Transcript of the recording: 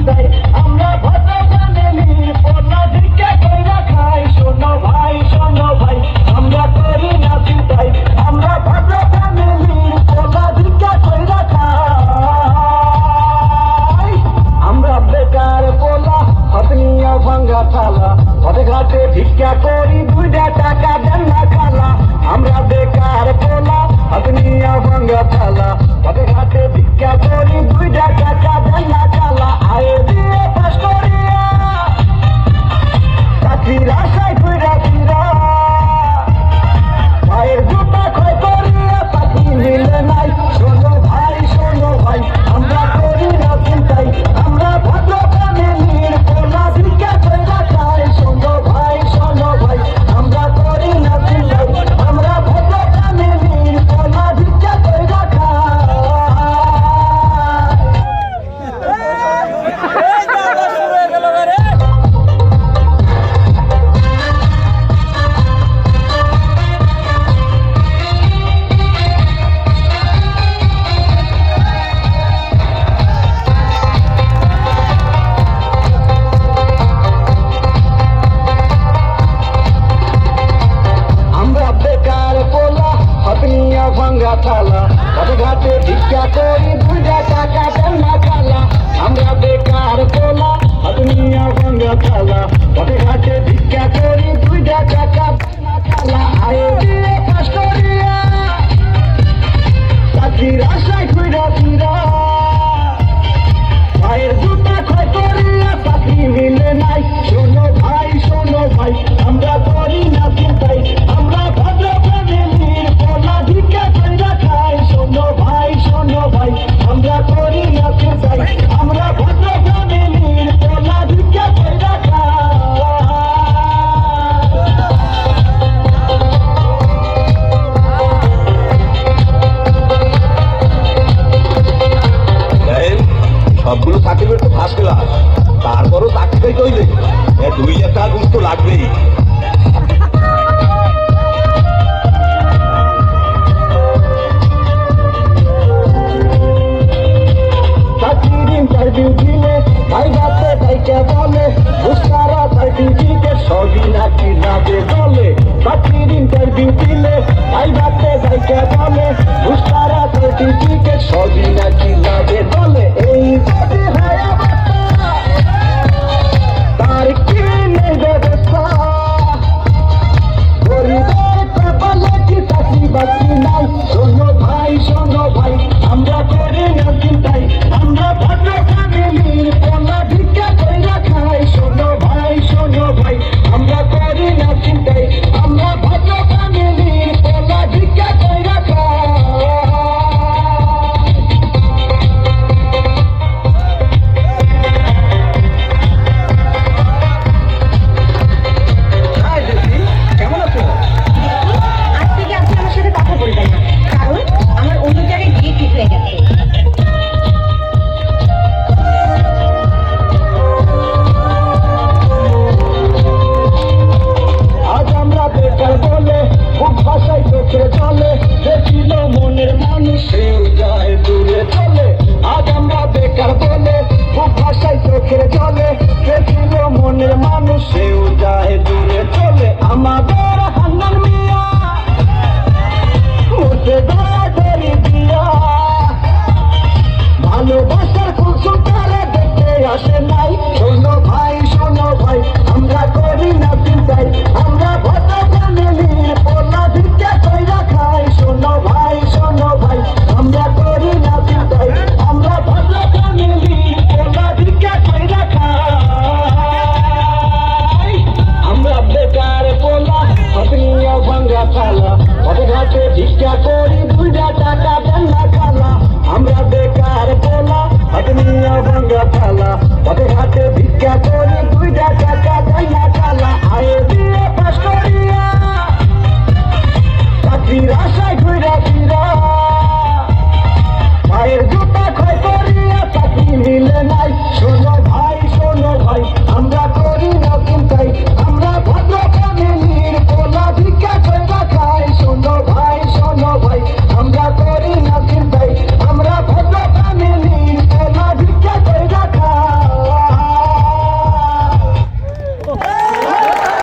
চিন্তাই আমরা ভদ্র ফ্যামিলির পোলা ভিক্ষা কইরা খাই। শোনো ভাই আমরা করি না চিন্তাই আমরা ভদ্র ফ্যামিলির পোলা ভিক্ষা কইরা খাই। আমরা বেকার পোলা হাতনিয়া ভাঙ্গা থালা পথে ঘাটে ভিক্ষা করি 2টা টাকা দেন না খালা। আমরা বেকার পোলা হাতনিয়া ভাঙ্গা থালা পথে ঘাটে ভিক্ষা করি 2টা টাকা দেন না খালা। আয়ে দিয়ে পাস করিয়া চাকরির আশায় ঘুরা ফিরা পায়ের জুতা ক্ষয় করিয়া চাকরি মিলে নাই। শোনো ভাই আমরা করি না চিন্তাই আমরা ভদ্র ফ্যামিলির পোলা ভিক্ষা কইরা খাই। শোনো ভাই আমরা করি না চিন্তাই আমরা ভদ্র ফ্যামিলির পোলা ভিক্ষা কইরা খাই। আমরা বেকার পোলা হাতনিয়া ভাঙ্গা থালা পথে ঘাটে ভিক্ষা করি 2টা টাকা দেন না খালা। আমরা বেকার পোলা হাতনিয়া ভাঙ্গা থালা পথে ঘাটে ভিক্ষা করি 2টা টাকা দেন না খালা। আয়ে দিয়ে পাস করিয়া চাকরির আশায় ঘুরা ফিরা পায়ের জুতা ক্ষয় করিয়া চাকরি মিলে নাই। শোনো ভাই আমরা করি না চিন্তাই আমরা ভদ্র ফ্যামিলির পোলা ভিক্ষা কইরা খাই। শোনো ভাই আমরা করি না চিন্তাই আমরা ভদ্র ফ্যামিলির পোলা ভিক্ষা কইরা খাই। সবগুলো সার্টিফিকেট তো ফার্স্ট ক্লাস, তারপরও চাকরিটাই তৈরি 2 টাকা ঘুষ তো লাগবেই। চাকরির ইন্টারভিউ দিলে ভাই বাতে ভাইকে বলে বুঝতারা সার্টিফিকেট সবই নাকি যাবে বলে। চাকরির ইন্টারভিউ দিলে ভাই বাতে ভাইকে বলে বুঝতারা সার্টিফিকেট সবই নাকি যাবে বলে। এই যাবে ভাই তার কি নেই ব্যবস্থা গরিবের কপালে কি চাকরি বাকরি নাই। শোনো ভাই আমরা করি না চিন্তাই আমরা ভদ্র ফ্যামিলির পোলা ভিক্ষা কইরা খাই। শোনো ভাই আমরা করি না চিন্তাই আমরা ভদ্র ফ্যামিলির পোলা ভিক্ষা কইরা খাই। কেমন আছো? আজ থেকে আপনি আমার সাথে কথা বলবেন না, কারণ আমার অন্য জায়গায় বিয়ে ঠিক হয়ে গেছে। আজ আমরা বেকার বলে খুব ভাষায় চোখে চলে দেখিল মনের মানুষ সেও যায় দূরে চলে। আজ আমরা বেকার বলে খুব ভাষায় চোখে চলে দেখিল মনের মানুষ সেও যায় দূরে চলে। আমাদের হান্নান মিয়া মরতে দৌড়াদৌড়ি দিয়া ভালোবাসার কুসুম তারা দেখতে আসে নাই। শোনো ভাই আমরা করি না চিন্তাই আমরা ভদ্র ফ্যামিলির পোলা ভিক্ষা কইরা খাই। শোনো ভাই আমরা করি না চিন্তাই আমরা ভদ্র ফ্যামিলির পোলা ভিক্ষা কইরা খাই। আমরা বেকার পোলা হাতনিয়া ভাঙ্গা থালা পথে ঘাটে ভিক্ষা করি 2টা টাকা দেন না খালা। আমরা বেকার পোলা হাতনিয়া ভাঙ্গা থালা পথে ঘাটে ভিক্ষা করি 2টা টাকা দেন না খালা। আয়ে দিয়ে পাস করিয়া চাকরির আশায় ঘুরা ফিরা পায়ের জুতা ক্ষয় করিয়া চাকরি মিলে না।